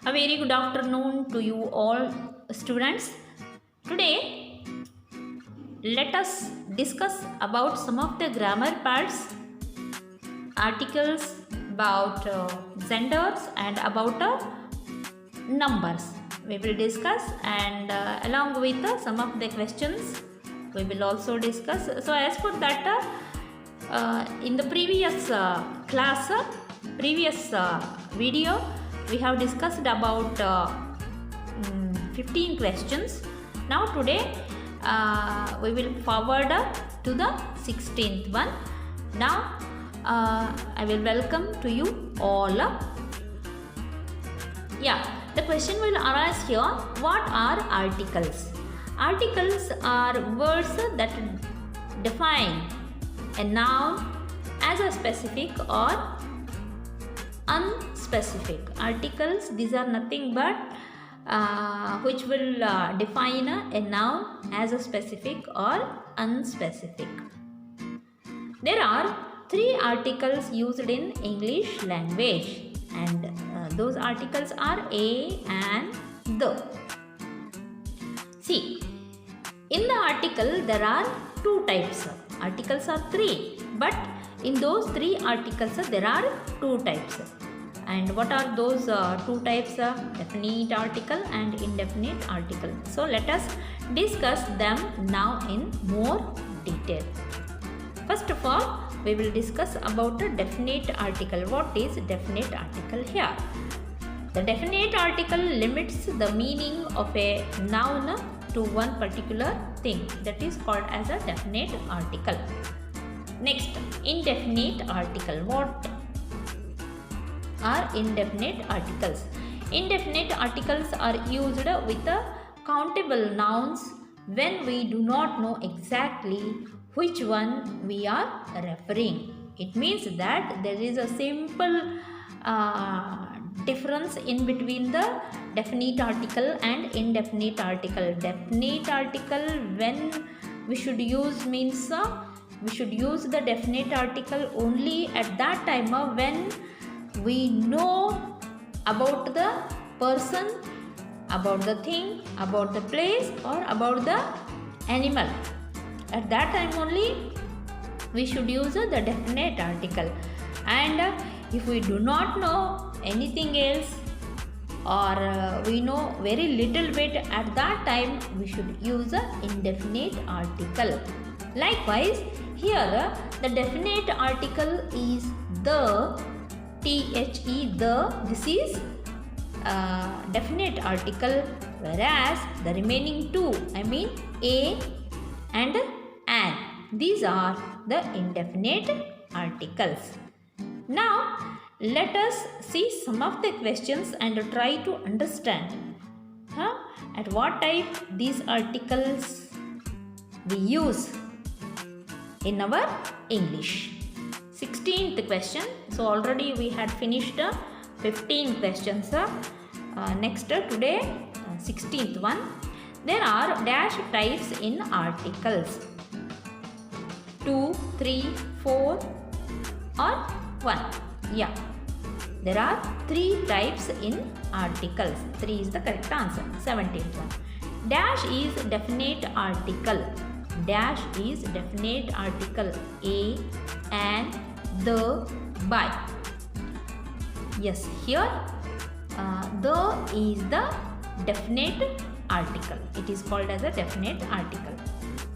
A very good afternoon to you all students. Today let us discuss about some of the grammar parts, articles, about genders and about numbers. We will discuss and along with some of the questions we will also discuss. So as for that in the previous class, previous video, we have discussed about 15 questions. Now today we will forward to the 16th one. Now I will welcome to you all. The question will arise here. What are articles? Articles are words that define a noun as a specific or unspecific. Articles, these are nothing but which will define a noun as a specific or unspecific. There are 3 articles used in English language, and those articles are a and the. See, in the article there are 2 types. Articles are 3, but in those 3 articles there are 2 types. And what are those 2 types? Definite article and indefinite article. So let us discuss them now in more detail. First of all, we will discuss about a definite article. What is definite article here? The definite article limits the meaning of a noun to one particular thing. That is called as a definite article. Next, indefinite article. What are indefinite articles? Indefinite articles are used with countable nouns when we do not know exactly which one we are referring. It means that there is a simple difference in between the definite article and indefinite article. Definite article, when we should use means we should use the definite article only at that time when we know about the person, about the thing, about the place, or about the animal. At that time only we should use the definite article. And if we do not know anything else, or we know very little bit, at that time we should use the indefinite article. Likewise, here the definite article is the, the. This is definite article, whereas the remaining 2, I mean a and an, these are the indefinite articles. Now let us see some of the questions and try to understand at what type these articles we use in our English. 16th question. So already we had finished 15 questions. Next today 16th one. There are dash types in articles. 2, 3, 4 or 1. Yeah. There are 3 types in articles. 3 is the correct answer. 17th one. Dash is definite article. Dash is definite article. A, and, the, by. Yes, here the is the definite article. It is called as a definite article.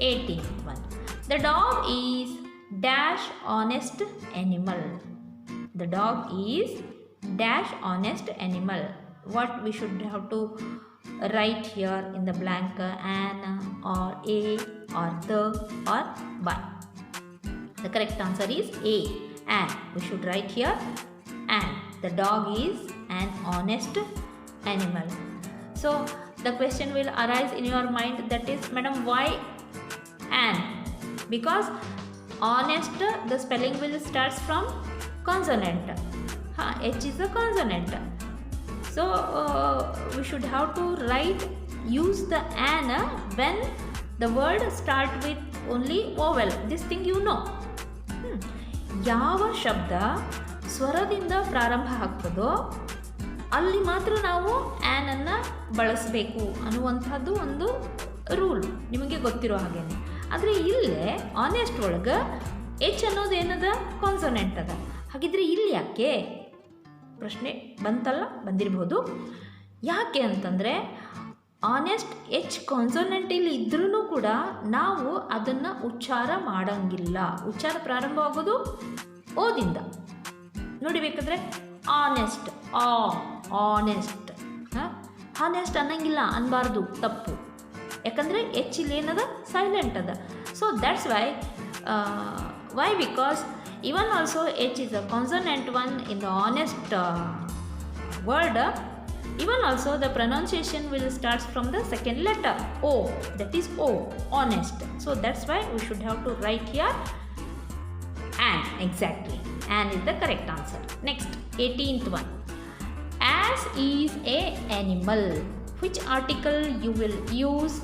18th one. The dog is dash honest animal. The dog is dash honest animal. What we should have to write here in the blank? An, or a, or the, or by. The correct answer is A, an. We should write here an. The dog is an honest animal. So the question will arise in your mind, that is, madam, why an? Because honest, the spelling will start from consonant. H is a consonant. So we should have to use the an when the word start with only vowel. This thing you know. ಯಾವ ಶಬ್ದ ಸ್ವರದಿಂದ ಪ್ರಾರಂಭ ಆಗ್ತದೋ ಅಲ್ಲಿ ಮಾತ್ರ ನಾವು ಆ್ಯನನ್ನು ಬಳಸಬೇಕು ಅನ್ನುವಂಥದ್ದು ಒಂದು rule ನಿಮಗೆ ಗೊತ್ತಿರೋ ಹಾಗೇನೆ. ಆದರೆ ಇಲ್ಲೇ ಆನೆಸ್ಟ್ ಒಳಗೆ ಎಚ್ ಅನ್ನೋದು ಏನದ ಕಾನ್ಸನೆಂಟ್ ಅದ. ಹಾಗಿದ್ರೆ ಇಲ್ಲಿ ಯಾಕೆ ಪ್ರಶ್ನೆ ಬಂತಲ್ಲ, ಬಂದಿರ್ಬೋದು. ಯಾಕೆ ಅಂತಂದರೆ ಆನೆಸ್ಟ್ ಎಚ್ ಕಾನ್ಸನೆಂಟ್ ಇಲ್ಲಿ ಇದ್ರೂ ಕೂಡ ನಾವು ಅದನ್ನು ಉಚ್ಚಾರ ಮಾಡೋಂಗಿಲ್ಲ. ಉಚ್ಚಾರ ಪ್ರಾರಂಭ ಆಗೋದು ಓದಿಂದ. ನೋಡಿ ಬೇಕಾದರೆ ಆನೆಸ್ಟ್, ಆನೆಸ್ಟ್, ಹಾನೆಸ್ಟ್ ಅನ್ನಂಗಿಲ್ಲ, ಅನ್ಬಾರ್ದು, ತಪ್ಪು. ಯಾಕಂದರೆ ಎಚ್ ಇಲ್ಲಿ ಏನದ ಸೈಲೆಂಟ್ ಅದ. So that's why because even also H is a consonant one in the honest word. Even also the pronunciation will start from the second letter O, that is O, honest. So that's why we should have to write here an. Exactly, an is the correct answer. Next, 18th one. As is a animal. Which article you will use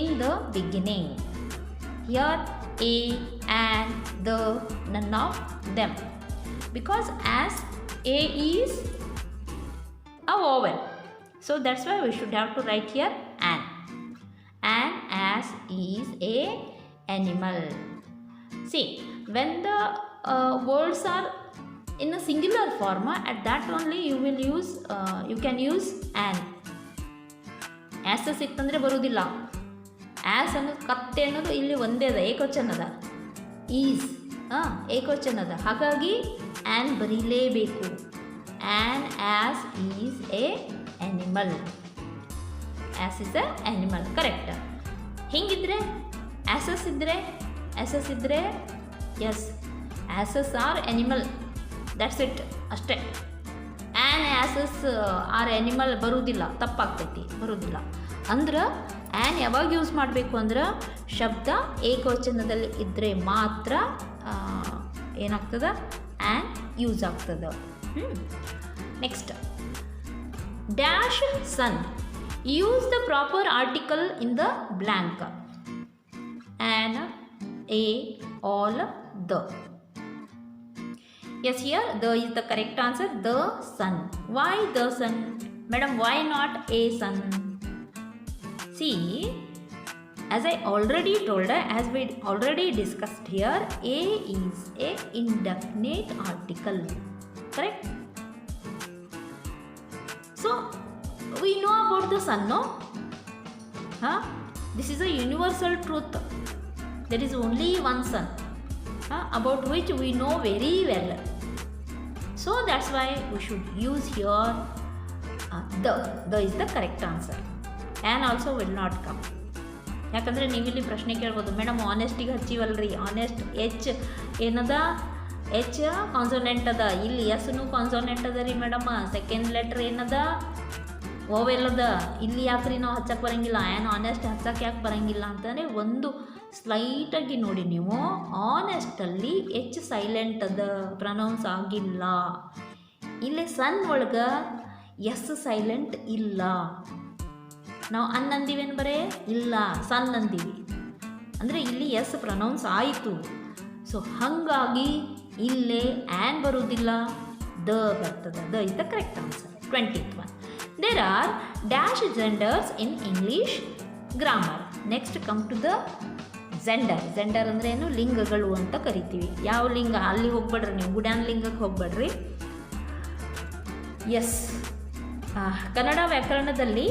in the beginning? Here a, and, the, none of them, because as a is a vowel, so that's why we should have to write here an. And as is a animal. See, when the words are in a singular form, at that only you will use you can use an. as ಸಿಕ್ತಂದ್ರೆ ಬರುವುದಿಲ್ಲ. As ಅನ್ನೋದು ಕತ್ತೆ ಅನ್ನೋದು ಇಲ್ಲಿ ಒಂದೇ ಅದ, ಏಕವಚನದ. Is ಏಕವಚನದ, ಹಾಗಾಗಿ an ಬರೀಲೇಬೇಕು. An ass is a animal. Ass is a animal, correct. ಹಿಂಗಿದ್ರೆ ಆ್ಯಸಸ್ ಇದ್ದರೆ S, asses are animal, that's it, ಅಷ್ಟೇ. ಆ್ಯನ್ ಆ್ಯಸಸ್ ಆರ್ ಆ್ಯನಿಮಲ್ ಬರುವುದಿಲ್ಲ, ತಪ್ಪಾಗ್ತೈತಿ, ಬರುವುದಿಲ್ಲ. ಅಂದ್ರೆ ಆ್ಯನ್ ಯಾವಾಗ ಯೂಸ್ ಮಾಡಬೇಕು ಅಂದ್ರೆ ಶಬ್ದ ಏಕವಚನದಲ್ಲಿ ಇದ್ದರೆ ಮಾತ್ರ ಏನಾಗ್ತದೆ, ಆ್ಯನ್ ಯೂಸ್ ಆಗ್ತದೆ. Next, dash son. Use the proper article in the blank. An, a, all, the. Yes, here the is the correct answer. The sun. Why the sun? Madam, why not a sun? See, as I already told, as we already discussed here, a is a indefinite article. Correct? So, we know about the sun, no? This is a universal truth. There is only one sun, about which we know very well. So that's why we should use here the is the correct answer. And also will not come. ಯಾಕಂದರೆ ನೀವಿಲ್ಲಿ ಪ್ರಶ್ನೆ ಕೇಳ್ಬೋದು, madam ಆನೆಸ್ಟಿಗೆ ಹಚ್ಚಿವಲ್ರಿ, honest H ಏನದ, H consonant ಅದ, ಇಲ್ಲಿ ಎಸ್ನು consonant ಅದ ರೀ madam, second letter ಏನದ, ಓವೆಲ್ ಅದ, ಇಲ್ಲಿ ಯಾಕ್ರಿ ನಾವು ಹಚ್ಚಕ್ಕೆ ಬರೋಂಗಿಲ್ಲ, ಏನು ಆನೆಸ್ಟ್ ಹಚ್ಚಕ್ಕೆ ಯಾಕೆ ಬರೋಂಗಿಲ್ಲ ಅಂತಂದರೆ ಒಂದು ಸ್ಲೈಟಾಗಿ ನೋಡಿ ನೀವು, ಆನೆಸ್ಟಲ್ಲಿ ಎಚ್ ಸೈಲೆಂಟ್ ಅದ, ಪ್ರನೌನ್ಸ್ ಆಗಿಲ್ಲ. ಇಲ್ಲಿ ಸನ್ ಒಳಗೆ ಎಸ್ ಸೈಲೆಂಟ್ ಇಲ್ಲ. ನಾವು ಅನ್ ಅಂದಿವೇನು ಬರೇ ಇಲ್ಲ, ಸನ್ ಅಂದೀವಿ, ಅಂದರೆ ಇಲ್ಲಿ ಎಸ್ ಪ್ರನೌನ್ಸ್ ಆಯಿತು. ಸೊ ಹಾಗಾಗಿ ಇಲ್ಲೇ ಆ್ಯನ್ ಬರುವುದಿಲ್ಲ, ದ ಬರ್ತದೆ. The is the correct answer. 20th one. There are dash genders in English grammar. Next come to the gender. Gender ಅಂದರೆ ಏನು, ಲಿಂಗಗಳು ಅಂತ ಕರಿತೀವಿ. ಯಾವ ಲಿಂಗ ಅಲ್ಲಿ ಹೋಗ್ಬೇಡ್ರಿ ನೀವು, ಗುಡ್ಯಾನ್ ಲಿಂಗಕ್ಕೆ ಹೋಗ್ಬೇಡ್ರಿ. ಎಸ್, ಕನ್ನಡ ವ್ಯಾಕರಣದಲ್ಲಿ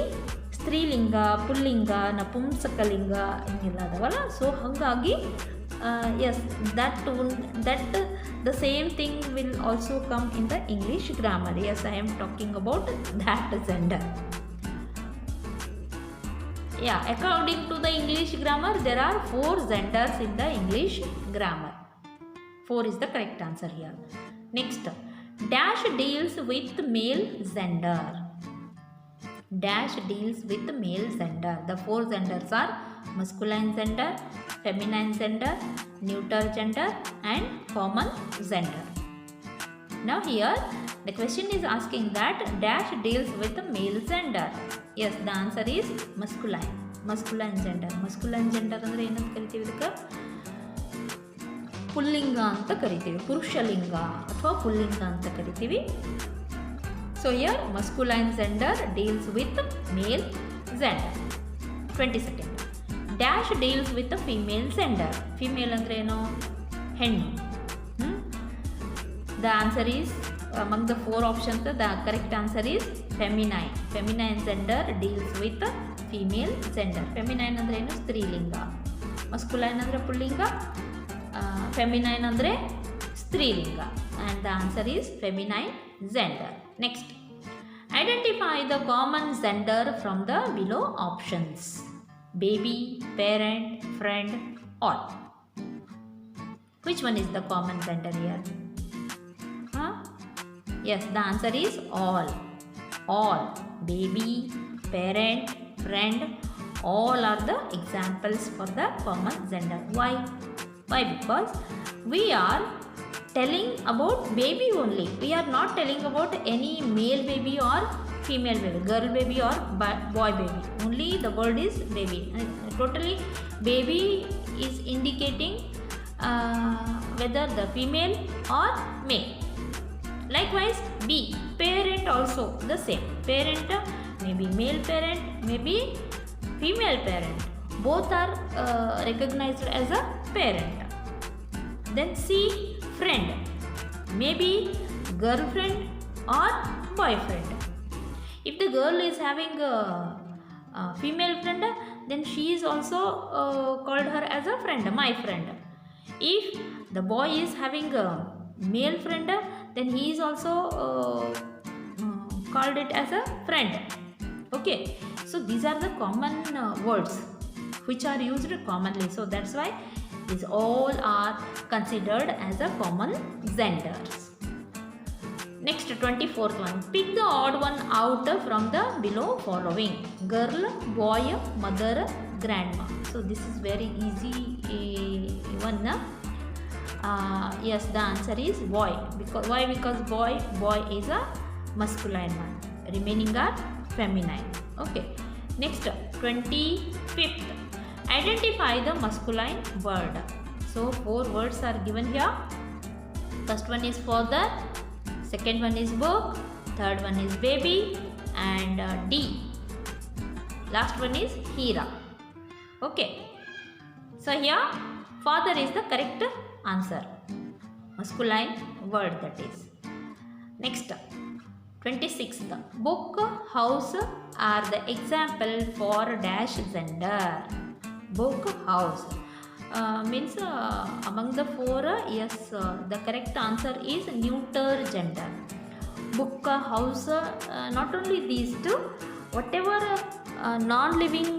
ಸ್ತ್ರೀಲಿಂಗ, ಪುಲ್ಲಿಂಗ, ನಪುಂಸಕಲಿಂಗ ಹಿಂಗೆಲ್ಲ ಅದಾವಲ್ಲ. ಸೊ ಹಾಗಾಗಿ yes, that the same thing will also come in the English grammar. Yes, I am talking about that gender. Yeah, according to the English grammar, there are 4 genders in the English grammar. 4 is the correct answer here. Next, dash deals with male gender. Dash deals with male gender. The 4 genders are masculine gender, feminine gender, neuter gender, and common gender. Now here, the question is asking that dash deals with the male gender. Yes, the answer is masculine. Masculine gender. Masculine gender ಅಂದರೆ ಏನಂತ ಕರಿತೀವಿ, ಇದಕ್ಕೆ ಪುಲ್ಲಿಂಗ ಅಂತ ಕರಿತೀವಿ, ಪುರುಷಲಿಂಗ ಅಥವಾ ಪುಲ್ಲಿಂಗ ಅಂತ ಕರಿತೀವಿ. So here masculine gender deals with male gender. 22nd. Dash deals with the female gender. Female ಅಂದ್ರೆ ಏನು? ಹೆಣ್ಣು. The answer is among the 4 options the correct answer is feminine. Feminine gender deals with the female gender. Feminine ಅಂದ್ರೆ ಏನು? ಸ್ತ್ರೀಲಿಂಗ. Masculine ಅಂದ್ರೆ ಪುಲ್ಲಿಂಗ. Feminine ಅಂದರೆ ಸ್ತ್ರೀಲಿಂಗ. And the answer is feminine gender. Next, identify the common gender from the below options: baby, parent, friend, all. Which one is the common gender here? Yes, the answer is all. All. Baby, parent, friend, all are the examples for the common gender. Why? Why? Because we are telling about baby only. We are not telling about any male baby or female baby, girl baby or boy baby. Only the word is baby. Totally baby is indicating whether the female or male. Likewise B, parent also the same. Parent maybe male parent, maybe female parent. Both are recognized as a parent. Then C, friend, maybe girlfriend or boyfriend. If the girl is having a female friend, then she is also called her as a friend, my friend. If the boy is having a male friend, then he is also called it as a friend. Okay, so these are the common words which are used commonly. So that's why these all are considered as a common genders. Next, 24th one. Pick the odd one out from the below following: girl, boy, mother, grandma. So this is very easy one. Yes, the answer is boy. Because why? Because boy is a masculine one. Remaining are feminine. Okay. Next, 25th. Identify the masculine word. So 4 words are given here. First one is father, second one is book, third one is baby, and D. Last one is Hira. Okay. So here father is the correct answer. Masculine word that is. Next, 26th. Book, house are the example for dash gender. Book, house means among the 4, yes, the correct answer is neuter gender. Book, house, not only these two, whatever non-living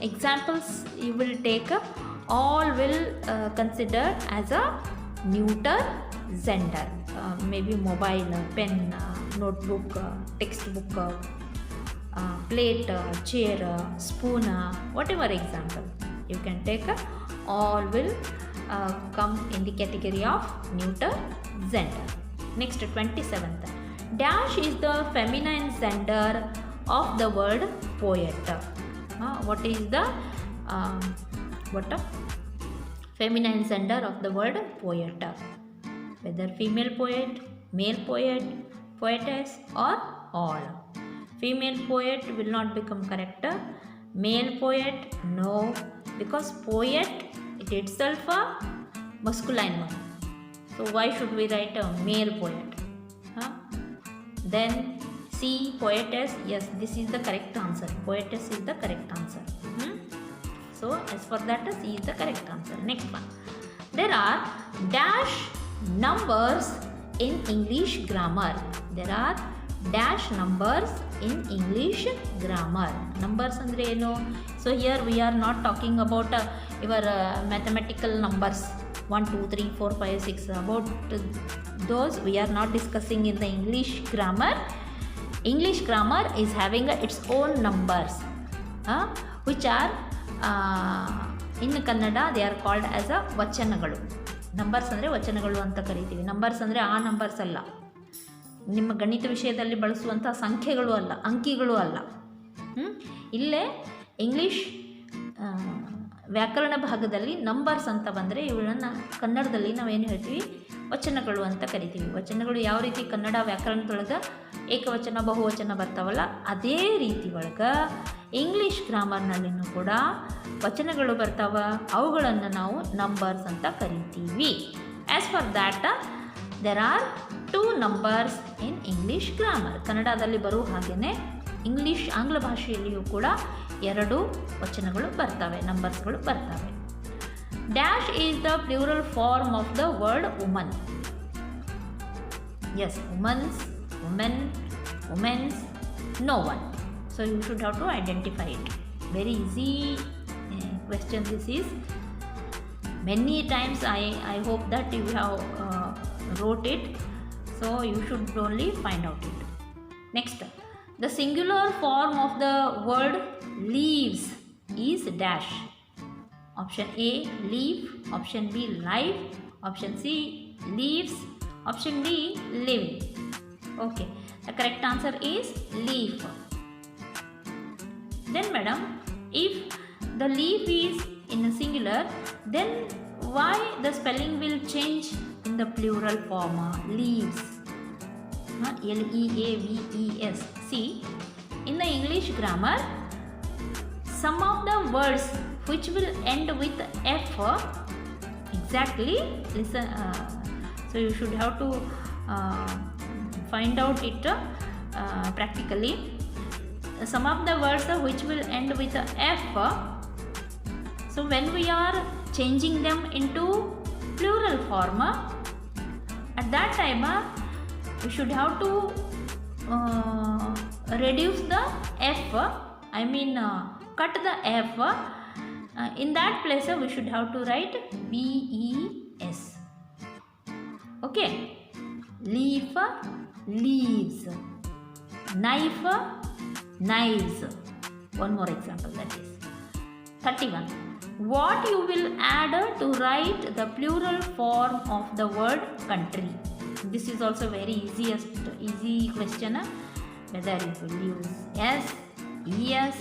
examples you will take, all will consider as a neuter gender. Maybe mobile, pen, notebook, textbook, plate, chair, spoon, whatever example you can take, all will come in the category of neuter gender. Next, 27th. Dash is the feminine gender of the word poet. What is the feminine gender of the word poet? Whether female poet, male poet, poetess, or all. Female poet will not become correct. Male poet, no, because poet it itself a masculine one. So why should we write a male poet? Then C, poetess. Yes, this is the correct answer. Poetess is the correct answer. So as for that, C is the correct answer. Next one. There are dash numbers in English grammar. There are dash numbers in English grammar. Numbers andre eno? So here we are not talking about your mathematical numbers 1 2 3 4 5 6. About those we are not discussing in the English grammar. English grammar is having its own numbers, which are in Kannada they are called as a vachanagalu. Numbers ಅಂದರೆ ವಚನಗಳು ಅಂತ ಕರಿತೀವಿ. Numbers ಅಂದರೆ ಆ numbers ಅಲ್ಲ, ನಿಮ್ಮ ಗಣಿತ ವಿಷಯದಲ್ಲಿ ಬಳಸುವಂಥ ಸಂಖ್ಯೆಗಳು ಅಲ್ಲ, ಅಂಕಿಗಳು ಅಲ್ಲ. ಇಲ್ಲೇ ಇಂಗ್ಲೀಷ್ ವ್ಯಾಕರಣ ಭಾಗದಲ್ಲಿ ನಂಬರ್ಸ್ ಅಂತ ಬಂದರೆ ಇವುಗಳನ್ನು ಕನ್ನಡದಲ್ಲಿ ನಾವೇನು ಹೇಳ್ತೀವಿ, ವಚನಗಳು ಅಂತ ಕರಿತೀವಿ. ವಚನಗಳು ಯಾವ ರೀತಿ ಕನ್ನಡ ವ್ಯಾಕರಣದೊಳಗೆ ಏಕವಚನ ಬಹುವಚನ ಬರ್ತಾವಲ್ಲ, ಅದೇ ರೀತಿ ಒಳಗೆ ಇಂಗ್ಲೀಷ್ ಗ್ರಾಮರ್ನಲ್ಲಿನೂ ಕೂಡ ವಚನಗಳು ಬರ್ತಾವ, ಅವುಗಳನ್ನು ನಾವು ನಂಬರ್ಸ್ ಅಂತ ಕರಿತೀವಿ. As for that there are 2 numbers in English grammar. ಕನ್ನಡದಲ್ಲಿ ಬರುವ ಹಾಗೆಯೇ ಆಂಗ್ಲ ಭಾಷೆಯಲ್ಲಿಯೂ ಕೂಡ 2 ವಚನಗಳು ಬರ್ತವೆ, ನಂಬರ್ಸ್ಗಳು ಬರ್ತವೆ. Dash is the plural form of the word woman. Yes, womans, women, womens, no one. So you should have to identify it. Very easy question this is. Many times I hope that you have wrote it. So you should only find out it. Next, the singular form of the word leaves is dash. Option A, leaf. Option B, life. Option C, leaves. Option D, living. Okay, the correct answer is leaf. Then madam, if the leaf is in a singular, then why the spelling will change in the plural form? Leaves, L-E-A-V-E-S. See, in the English grammar, some of the words which will end with F, exactly, listen, so you should have to find out it practically. Some of the words which will end with F, so when we are changing them into plural form, at that time we should have to reduce the F, I mean cut the F. In that place we should have to write V-E-S. Okay, leaf, leaves, knife, knives. One more example, that is 31. What you will add to write the plural form of the word country? This is also very easy question. Whether you will use S, ES,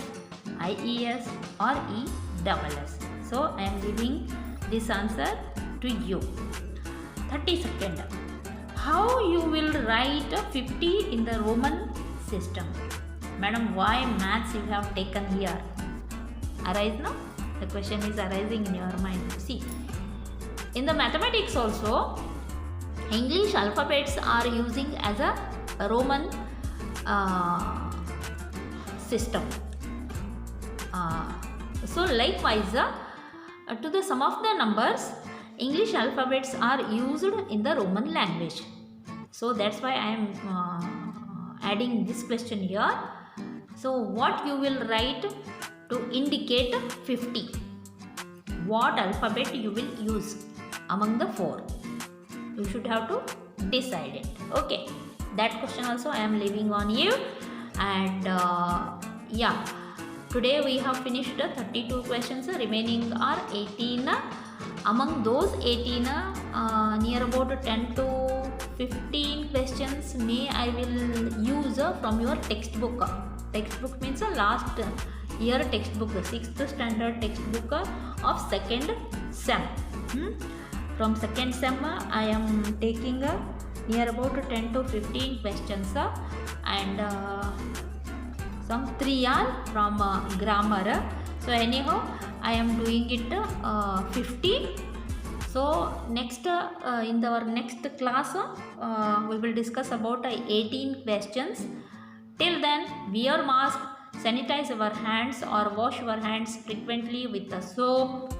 IES or ESS. So I am giving this answer to you. 32nd. How you will write 50 in the Roman system? Madam, why maths you have taken here? Arise now? The question is arising in your mind. See, in the mathematics also, English alphabets are using as a Roman system. So likewise, to the sum of the numbers, English alphabets are used in the Roman language. So that's why I am adding this question here. So what you will write to indicate 50? What alphabet you will use among the 4? You should have to decide it. Okay, that question also I am leaving on you. And yeah, today we have finished 32 questions. Remaining are 18. Among those 18, near about 10 to 15 questions I will use from your textbook. Textbook means last year textbook, the 6th standard textbook of 2nd sem. From 2nd sem I am taking near about 10 to 15 questions, and some 3 are from grammar. So anyhow I am doing it 50. So next in our next class we will discuss about 18 questions. Till then, wear mask, sanitize our hands or wash our hands frequently with the soap,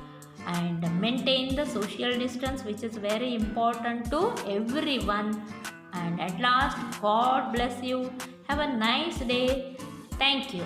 and maintain the social distance, which is very important to everyone. And at last, God bless you. Have a nice day. Thank you.